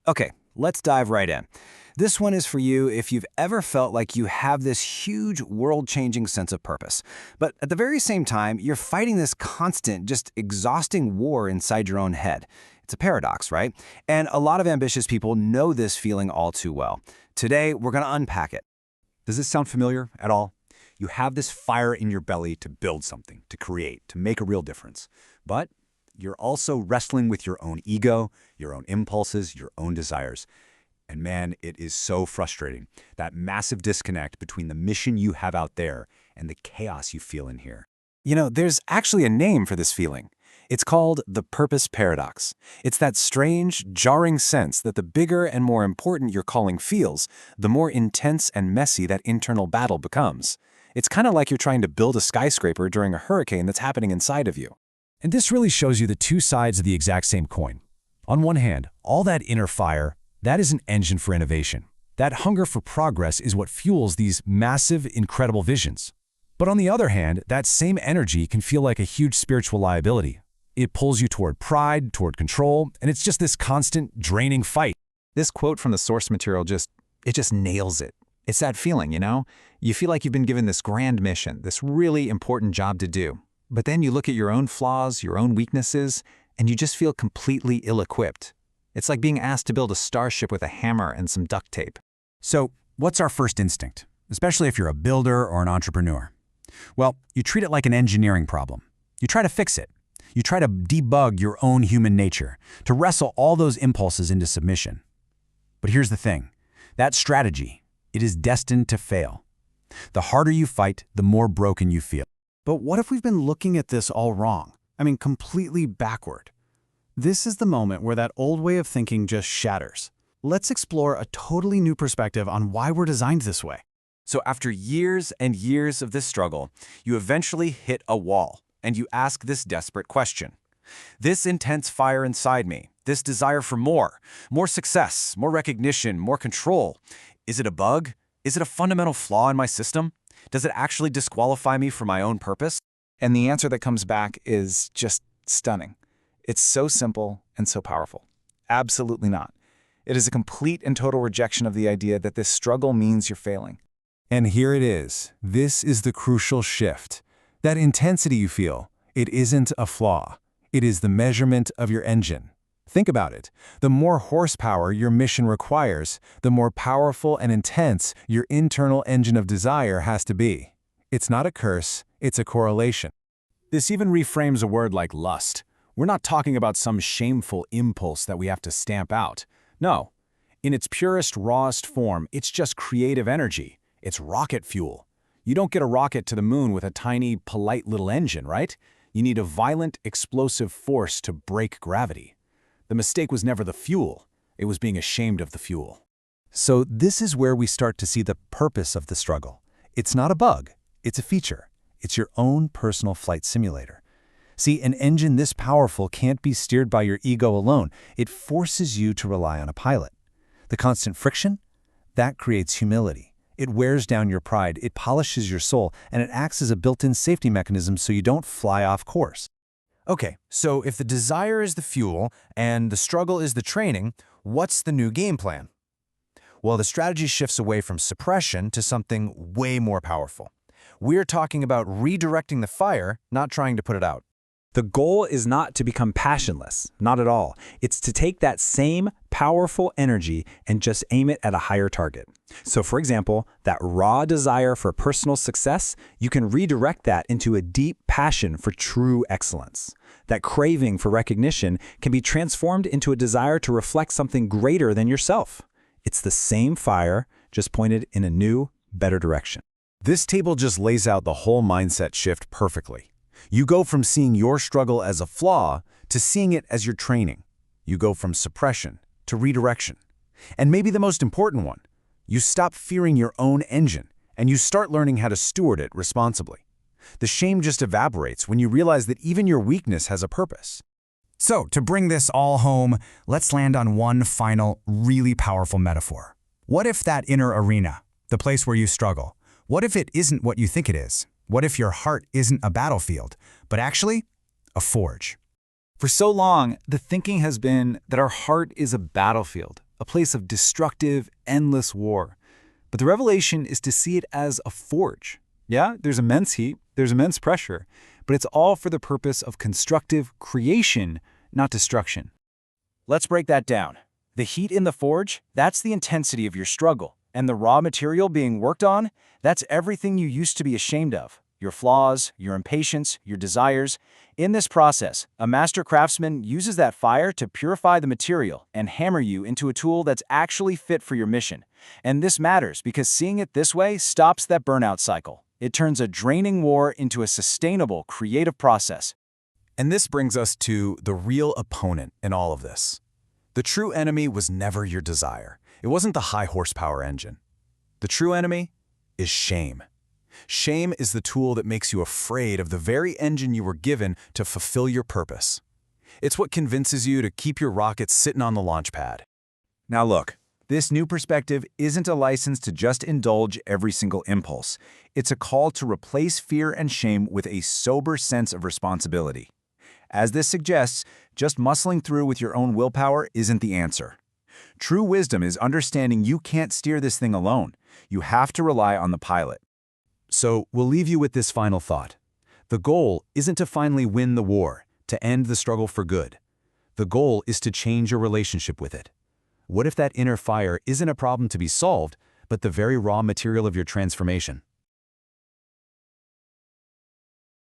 Okay, let's dive right in. This one is for you if you've ever felt like you have this huge world-changing sense of purpose, but at the very same time, you're fighting this constant, just exhausting war inside your own head. It's a paradox, right? And a lot of ambitious people know this feeling all too well. Today, we're going to unpack it. Does this sound familiar at all? You have this fire in your belly to build something, to create, to make a real difference. But you're also wrestling with your own ego, your own impulses, your own desires. And man, it is so frustrating, that massive disconnect between the mission you have out there and the chaos you feel in here. You know, there's actually a name for this feeling. It's called the purpose paradox. It's that strange, jarring sense that the bigger and more important your calling feels, the more intense and messy that internal battle becomes. It's kind of like you're trying to build a skyscraper during a hurricane that's happening inside of you. And this really shows you the two sides of the exact same coin. On one hand, all that inner fire, that is an engine for innovation. That hunger for progress is what fuels these massive, incredible visions. But on the other hand, that same energy can feel like a huge spiritual liability. It pulls you toward pride, toward control, and it's just this constant, draining fight. This quote from the source material just nails it. It's that feeling, you know? You feel like you've been given this grand mission, this really important job to do. But then you look at your own flaws, your own weaknesses, and you just feel completely ill-equipped. It's like being asked to build a starship with a hammer and some duct tape. So, what's our first instinct, especially if you're a builder or an entrepreneur? Well, you treat it like an engineering problem. You try to fix it. You try to debug your own human nature, to wrestle all those impulses into submission. But here's the thing. That strategy, it is destined to fail. The harder you fight, the more broken you feel. But what if we've been looking at this all wrong? I mean, completely backward. This is the moment where that old way of thinking just shatters. Let's explore a totally new perspective on why we're designed this way. So after years and years of this struggle, you eventually hit a wall, and you ask this desperate question. This intense fire inside me, this desire for more success, more recognition, more control, is it a bug? Is it a fundamental flaw in my system? Does it actually disqualify me from my own purpose? And the answer that comes back is just stunning. It's so simple and so powerful. Absolutely not. It is a complete and total rejection of the idea that this struggle means you're failing. And here it is. This is the crucial shift. That intensity you feel, it isn't a flaw. It is the measurement of your engine. Think about it. The more horsepower your mission requires, the more powerful and intense your internal engine of desire has to be. It's not a curse, it's a correlation. This even reframes a word like lust. We're not talking about some shameful impulse that we have to stamp out. No. In its purest, rawest form, it's just creative energy. It's rocket fuel. You don't get a rocket to the moon with a tiny, polite little engine, right? You need a violent, explosive force to break gravity. The mistake was never the fuel. It was being ashamed of the fuel. So this is where we start to see the purpose of the struggle. It's not a bug. It's a feature. It's your own personal flight simulator. See, an engine this powerful can't be steered by your ego alone. It forces you to rely on a pilot. The constant friction? That creates humility. It wears down your pride, it polishes your soul, and it acts as a built-in safety mechanism so you don't fly off course. Okay, so if the desire is the fuel and the struggle is the training, what's the new game plan? Well, the strategy shifts away from suppression to something way more powerful. We're talking about redirecting the fire, not trying to put it out. The goal is not to become passionless, not at all. It's to take that same powerful energy and just aim it at a higher target. So for example, that raw desire for personal success, you can redirect that into a deep passion for true excellence. That craving for recognition can be transformed into a desire to reflect something greater than yourself. It's the same fire, just pointed in a new, better direction. This table just lays out the whole mindset shift perfectly. You go from seeing your struggle as a flaw to seeing it as your training. You go from suppression to redirection. And maybe the most important one, you stop fearing your own engine and you start learning how to steward it responsibly. The shame just evaporates when you realize that even your weakness has a purpose. So, to bring this all home, let's land on one final, really powerful metaphor. What if that inner arena, the place where you struggle, what if it isn't what you think it is? What if your heart isn't a battlefield, but actually a forge? For so long, the thinking has been that our heart is a battlefield, a place of destructive, endless war. But the revelation is to see it as a forge. Yeah, there's immense heat, there's immense pressure, but it's all for the purpose of constructive creation, not destruction. Let's break that down. The heat in the forge, that's the intensity of your struggle. And the raw material being worked on, that's everything you used to be ashamed of. Your flaws, your impatience, your desires. In this process, a master craftsman uses that fire to purify the material and hammer you into a tool that's actually fit for your mission. And this matters because seeing it this way stops that burnout cycle. It turns a draining war into a sustainable, creative process. And this brings us to the real opponent in all of this. The true enemy was never your desire. It wasn't the high horsepower engine. The true enemy is shame. Shame is the tool that makes you afraid of the very engine you were given to fulfill your purpose. It's what convinces you to keep your rocket sitting on the launch pad. Now look, this new perspective isn't a license to just indulge every single impulse. It's a call to replace fear and shame with a sober sense of responsibility. As this suggests, just muscling through with your own willpower isn't the answer. True wisdom is understanding you can't steer this thing alone. You have to rely on the pilot. So we'll leave you with this final thought. The goal isn't to finally win the war, to end the struggle for good. The goal is to change your relationship with it. What if that inner fire isn't a problem to be solved, but the very raw material of your transformation?